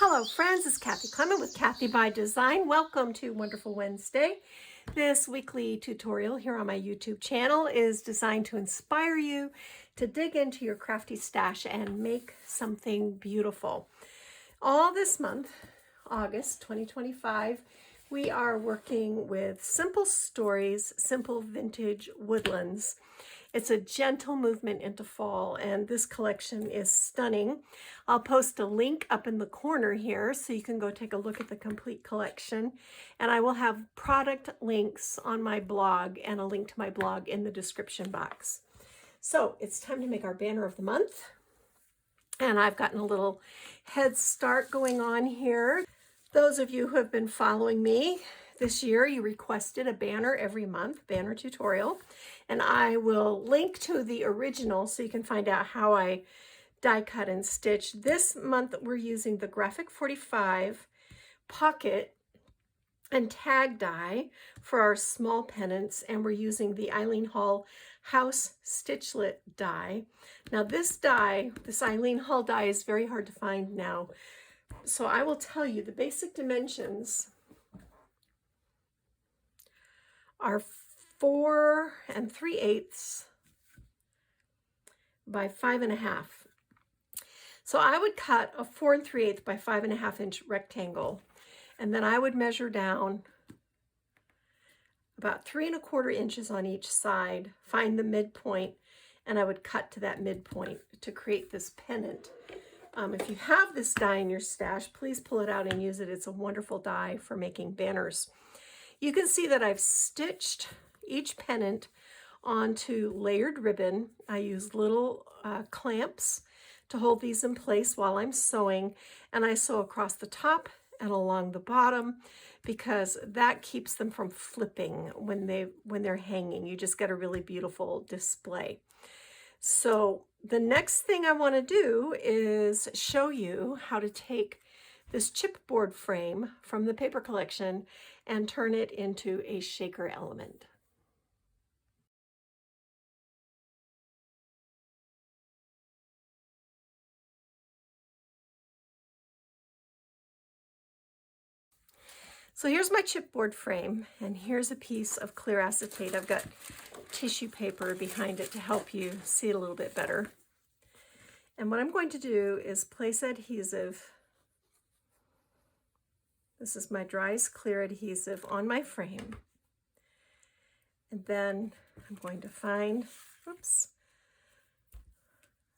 Hello friends, it's Kathy Clement with Kathy by Design. Welcome to Wonderful Wednesday. This weekly tutorial here on my YouTube channel is designed to inspire you to dig into your crafty stash and make something beautiful. All this month, August 2025, we are working with Simple Stories, Simple Vintage Woodlands. It's a gentle movement into fall, and this collection is stunning. I'll post a link up in the corner here so you can go take a look at the complete collection. And I will have product links on my blog and a link to my blog in the description box. So it's time to make our banner of the month. And I've gotten a little head start going on here. Those of you who have been following me this year, you requested a banner every month, banner tutorial, and I will link to the original so you can find out how I die cut and stitch. This month we're using the Graphic 45 pocket and tag die for our small pennants, and we're using the Eileen Hall House Stitchlet die. Now this die, this Eileen Hall die, is very hard to find now. So I will tell you the basic dimensions are 4 3/8 by 5.5. So I would cut a 4 3/8 by 5.5 inch rectangle, and then I would measure down about 3 1/4 inches on each side, find the midpoint, and I would cut to that midpoint to create this pennant. If you have this die in your stash, please pull it out and use it. It's a wonderful die for making banners. You can see that I've stitched each pennant onto layered ribbon. I use little clamps to hold these in place while I'm sewing, and I sew across the top and along the bottom because that keeps them from flipping when they're hanging. You just get a really beautiful display. So the next thing I want to do is show you how to take this chipboard frame from the paper collection and turn it into a shaker element. So here's my chipboard frame, and here's a piece of clear acetate. I've got tissue paper behind it to help you see it a little bit better. And what I'm going to do is place adhesive. This is my Dries Clear adhesive on my frame. And then I'm going to find,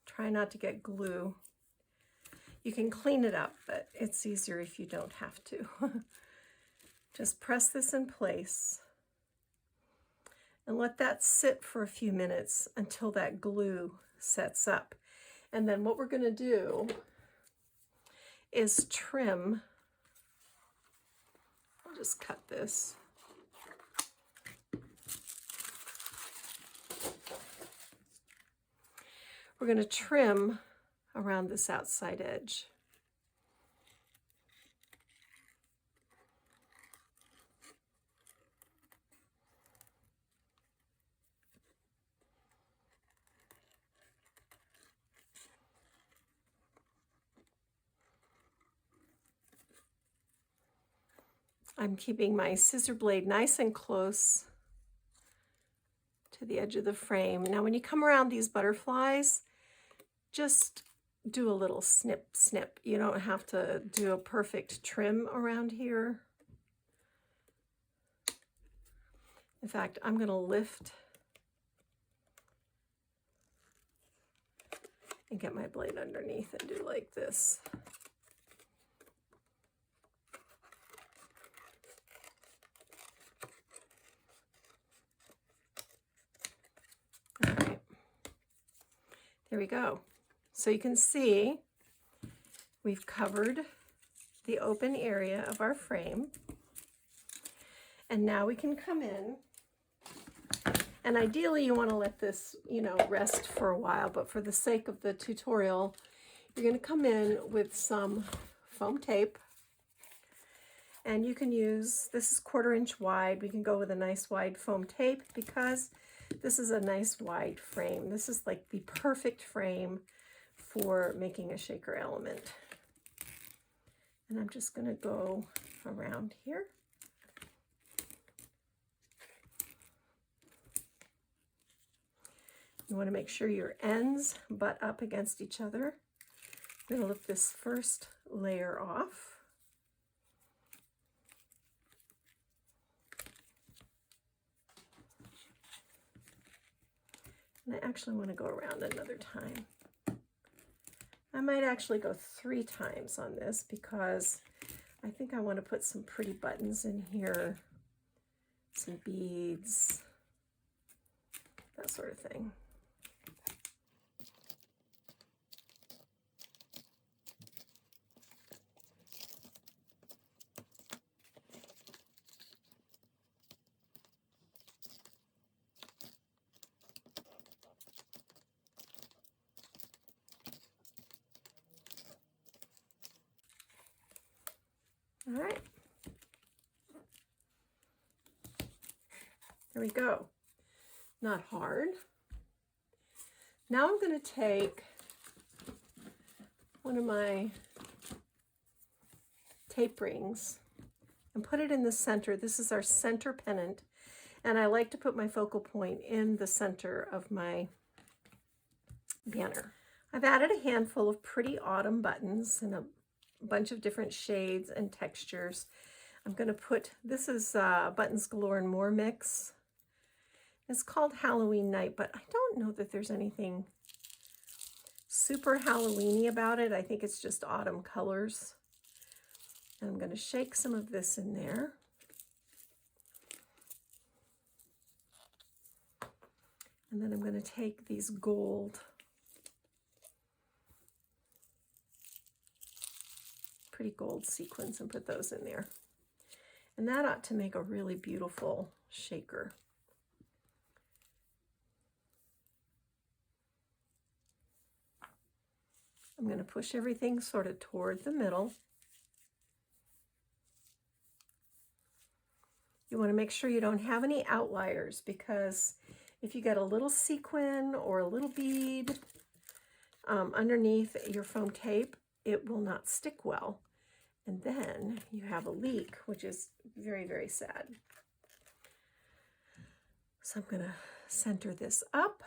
try not to get glue. You can clean it up, but it's easier if you don't have to. Just press this in place and let that sit for a few minutes until that glue sets up. And then what we're going to do is trim. I'll just cut this. We're going to trim around this outside edge. I'm keeping my scissor blade nice and close to the edge of the frame. Now when you come around these butterflies, just do a little snip, snip. You don't have to do a perfect trim around here. In fact, I'm going to lift and get my blade underneath and do like this. All right, there we go. So you can see we've covered the open area of our frame. And now we can come in, and ideally you want to let this, rest for a while, but for the sake of the tutorial, you're going to come in with some foam tape. And you can use, this is 1/4 inch wide. We can go with a nice wide foam tape because this is a nice wide frame. This is like the perfect frame for making a shaker element. And I'm just going to go around here. You want to make sure your ends butt up against each other. I'm going to lift this first layer off. And I actually want to go around another time. I might actually go 3 times on this because I think I want to put some pretty buttons in here, some beads, that sort of thing. All right, there we go. Not hard. Now I'm going to take one of my tape rings and put it in the center. This is our center pennant, and I like to put my focal point in the center of my banner. I've added a handful of pretty autumn buttons in a bunch of different shades and textures. I'm going to put, this is Buttons Galore and More mix. It's called Halloween Night, but I don't know that there's anything super Halloweeny about it. I think it's just autumn colors. And I'm going to shake some of this in there. And then I'm going to take these gold, pretty gold sequins, and put those in there. And that ought to make a really beautiful shaker. I'm going to push everything sort of toward the middle. You want to make sure you don't have any outliers, because if you get a little sequin or a little bead underneath your foam tape, it will not stick well. And then you have a leak, which is very, very sad. So I'm going to center this up.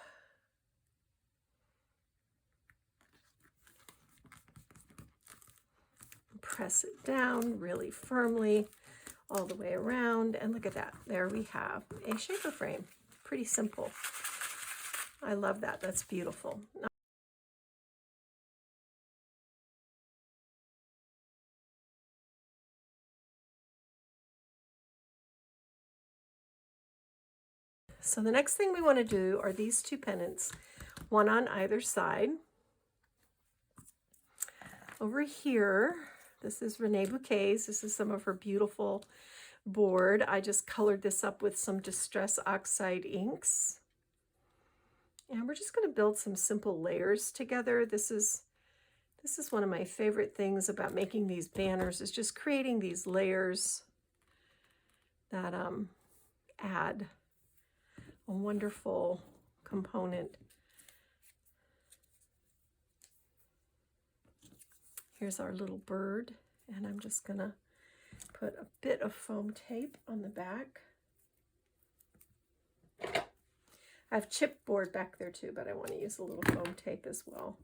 Press it down really firmly all the way around. And look at that. There we have a shaker frame. Pretty simple. I love that. That's beautiful. So the next thing we want to do are these 2 pennants, one on either side. Over here, this is Renee Bouquet's. This is some of her beautiful board. I just colored this up with some Distress Oxide inks. And we're just going to build some simple layers together. This is one of my favorite things about making these banners, is just creating these layers that add a wonderful component. Here's our little bird, and I'm just going to put a bit of foam tape on the back. I have chipboard back there too, but I want to use a little foam tape as well.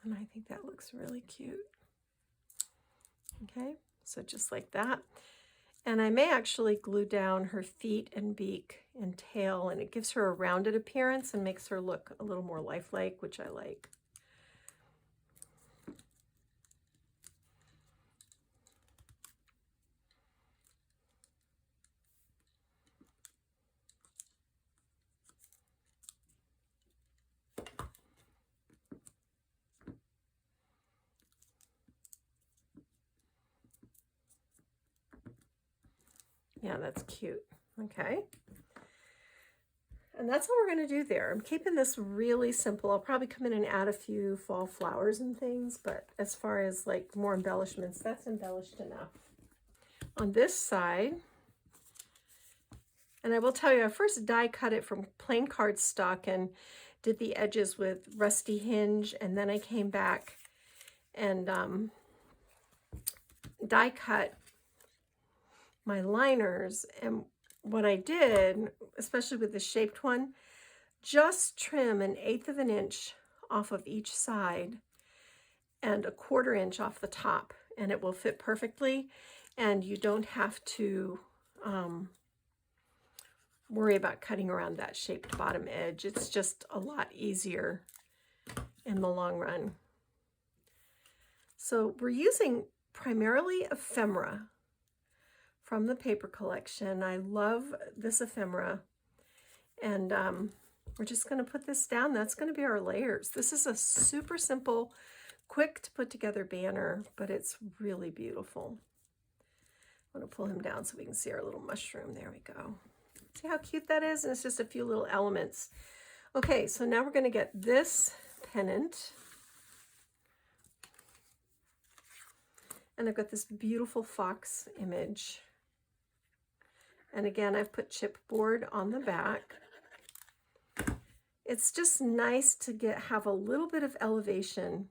And I think that looks really cute. Okay, so just like that. And I may actually glue down her feet and beak and tail, and it gives her a rounded appearance and makes her look a little more lifelike, which I like. Yeah, that's cute. Okay. And that's what we're going to do there. I'm keeping this really simple. I'll probably come in and add a few fall flowers and things, but as far as like more embellishments, that's embellished enough. On this side, And I will tell you, I first die cut it from plain cardstock and did the edges with rusty hinge, and then I came back and die cut my liners. And what I did, especially with the shaped one, just trim 1/8 of an inch off of each side and 1/4 inch off the top, and it will fit perfectly, and you don't have to worry about cutting around that shaped bottom edge. It's just a lot easier in the long run. So we're using primarily ephemera from the paper collection. I love this ephemera, and we're just going to put this down. That's going to be our layers. This is a super simple, quick to put together banner, but it's really beautiful. I'm going to pull him down so we can see our little mushroom. There we go. See how cute that is? And it's just a few little elements. Okay, so now we're going to get this pennant. And I've got this beautiful fox image. And again, I've put chipboard on the back. It's just nice to have a little bit of elevation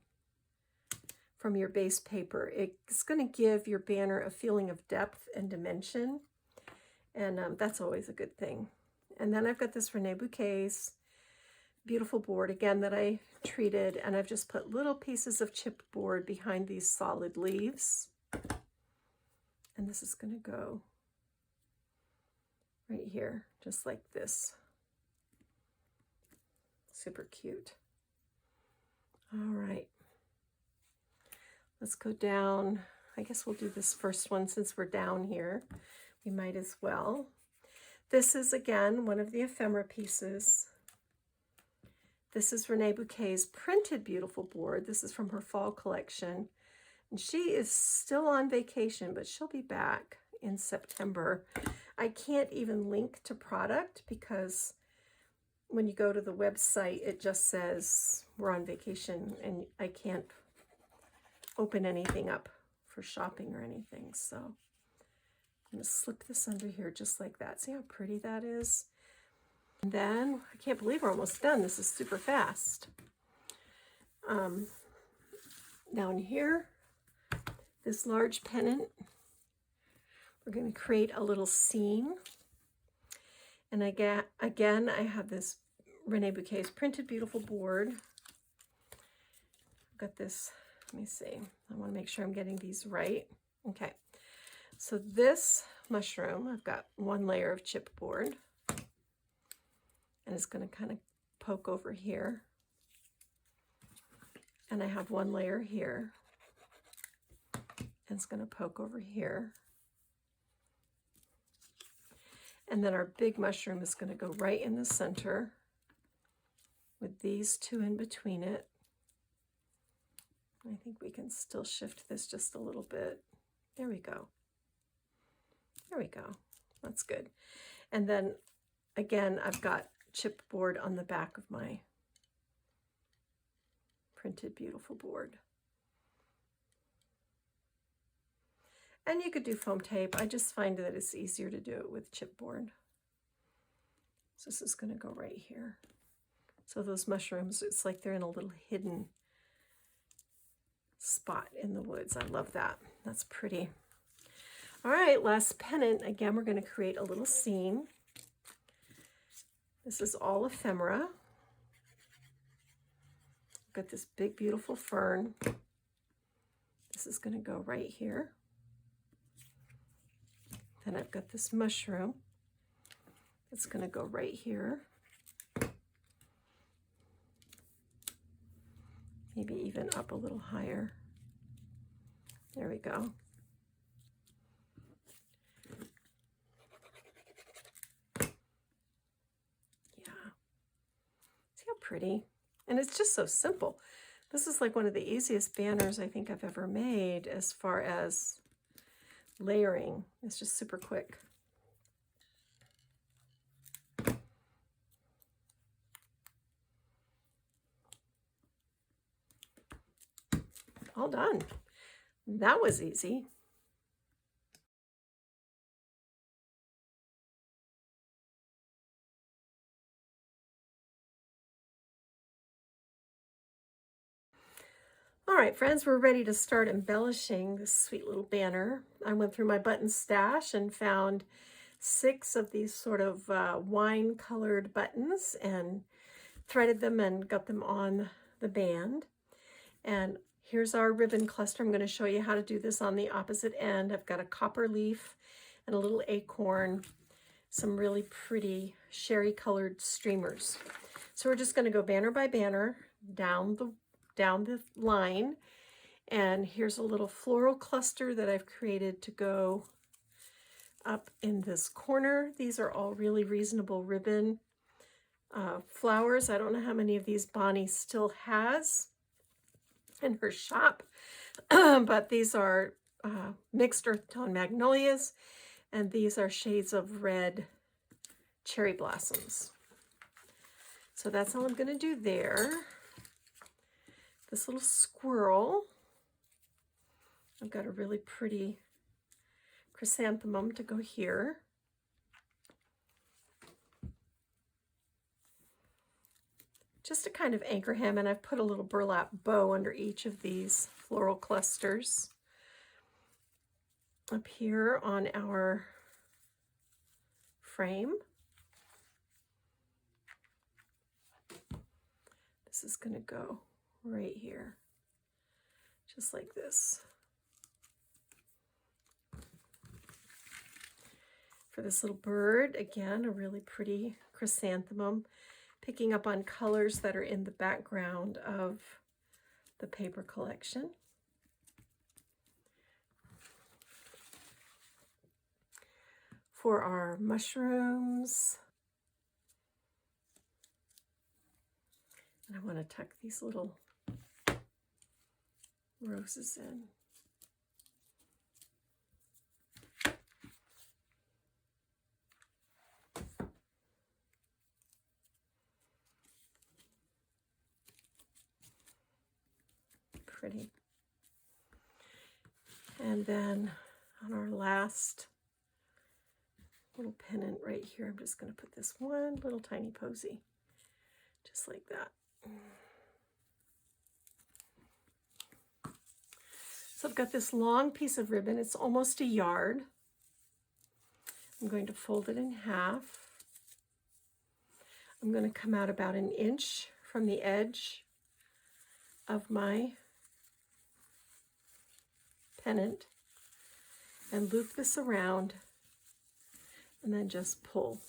from your base paper. It's going to give your banner a feeling of depth and dimension. And that's always a good thing. And then I've got this Rene Bouquet's beautiful board, again, that I treated, and I've just put little pieces of chipboard behind these solid leaves. And this is going to go right here, just like this. Super cute. All right. Let's go down. I guess we'll do this first one since we're down here. We might as well. This is, again, one of the ephemera pieces. This is Rene Bouquet's printed beautiful board. This is from her fall collection. And she is still on vacation, but she'll be back in September. I can't even link to product because when you go to the website, it just says we're on vacation, and I can't open anything up for shopping or anything. So I'm going to slip this under here just like that. See how pretty that is? And then, I can't believe we're almost done. This is super fast. Down here, this large pennant, we're going to create a little scene. And again, I have this Rene Bouquet's printed beautiful board. I've got this, let me see. I want to make sure I'm getting these right. Okay. So this mushroom, I've got one layer of chipboard. And it's going to kind of poke over here. And I have one layer here. And it's going to poke over here. And then our big mushroom is going to go right in the center with these two in between it. I think we can still shift this just a little bit. There we go. There we go. That's good. And then again, I've got chipboard on the back of my printed beautiful board. And you could do foam tape. I just find that it's easier to do it with chipboard. So this is going to go right here. So those mushrooms, it's like they're in a little hidden spot in the woods. I love that. That's pretty. All right, last pennant. Again, we're going to create a little scene. This is all ephemera. Got this big, beautiful fern. This is going to go right here. Then I've got this mushroom. It's going to go right here. Maybe even up a little higher. There we go. Yeah. See how pretty? And it's just so simple. This is like one of the easiest banners I think I've ever made as far as layering. It's just super quick. All done. That was easy. All right, friends, we're ready to start embellishing this sweet little banner. I went through my button stash and found 6 of these sort of wine-colored buttons and threaded them and got them on the band. And here's our ribbon cluster. I'm going to show you how to do this on the opposite end. I've got a copper leaf and a little acorn, some really pretty sherry-colored streamers. So we're just going to go banner by banner down the line, and here's a little floral cluster that I've created to go up in this corner. These are all really reasonable ribbon flowers. I don't know how many of these Bonnie still has in her shop, but these are mixed earth tone magnolias, and these are shades of red cherry blossoms. So that's all I'm going to do there. This little squirrel, I've got a really pretty chrysanthemum to go here. Just to kind of anchor him, and I've put a little burlap bow under each of these floral clusters. Up here on our frame, this is going to go right here, just like this. For this little bird, again, a really pretty chrysanthemum, picking up on colors that are in the background of the paper collection. For our mushrooms, and I want to tuck these little roses in. Pretty. And then on our last little pennant right here, I'm just going to put this one little tiny posy, just like that. So I've got this long piece of ribbon. It's almost a yard. I'm going to fold it in half. I'm going to come out about an inch from the edge of my pennant and loop this around and then just pull.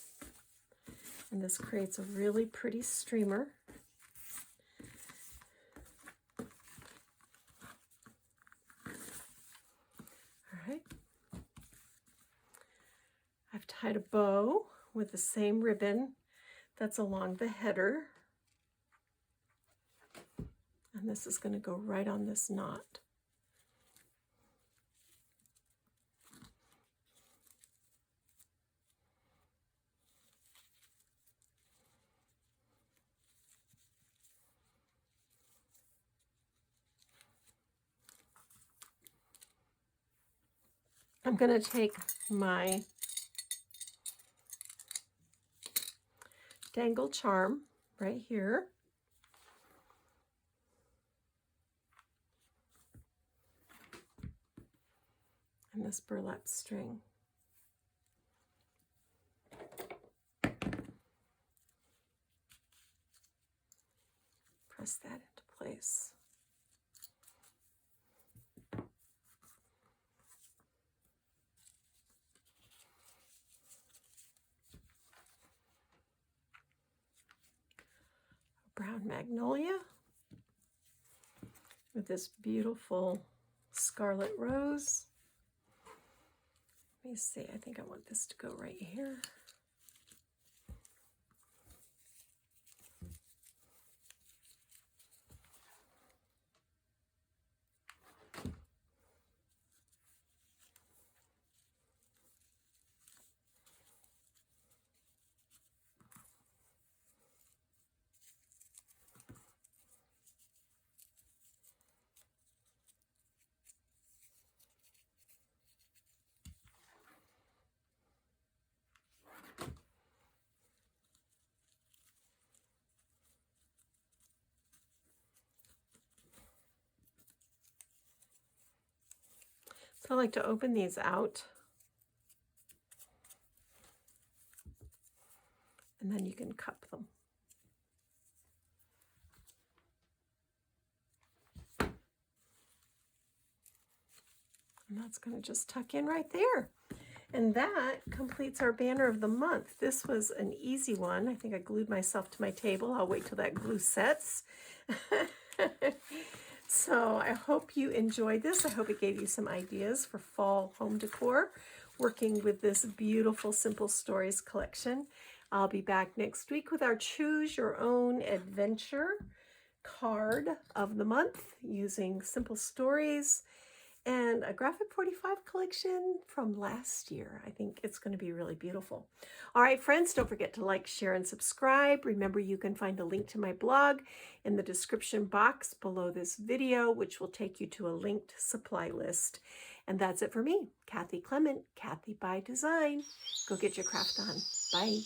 And this creates a really pretty streamer. I've tied a bow with the same ribbon that's along the header. And this is going to go right on this knot. I'm going to take my dangle charm right here, and this burlap string. Press that into place. Brown magnolia with this beautiful scarlet rose. Let me see, I think I want this to go right here. I like to open these out. And then you can cup them. And that's going to just tuck in right there. And that completes our banner of the month. This was an easy one. I think I glued myself to my table. I'll wait till that glue sets. So I hope you enjoyed this. I hope it gave you some ideas for fall home decor, working with this beautiful Simple Stories collection. I'll be back next week with our Choose Your Own Adventure card of the month using Simple Stories and a Graphic 45 collection from last year. I think it's going to be really beautiful. All right, friends, don't forget to like, share, and subscribe. Remember, you can find a link to my blog in the description box below this video, which will take you to a linked supply list. And that's it for me, Kathy Clement, Kathy by Design. Go get your craft on. Bye.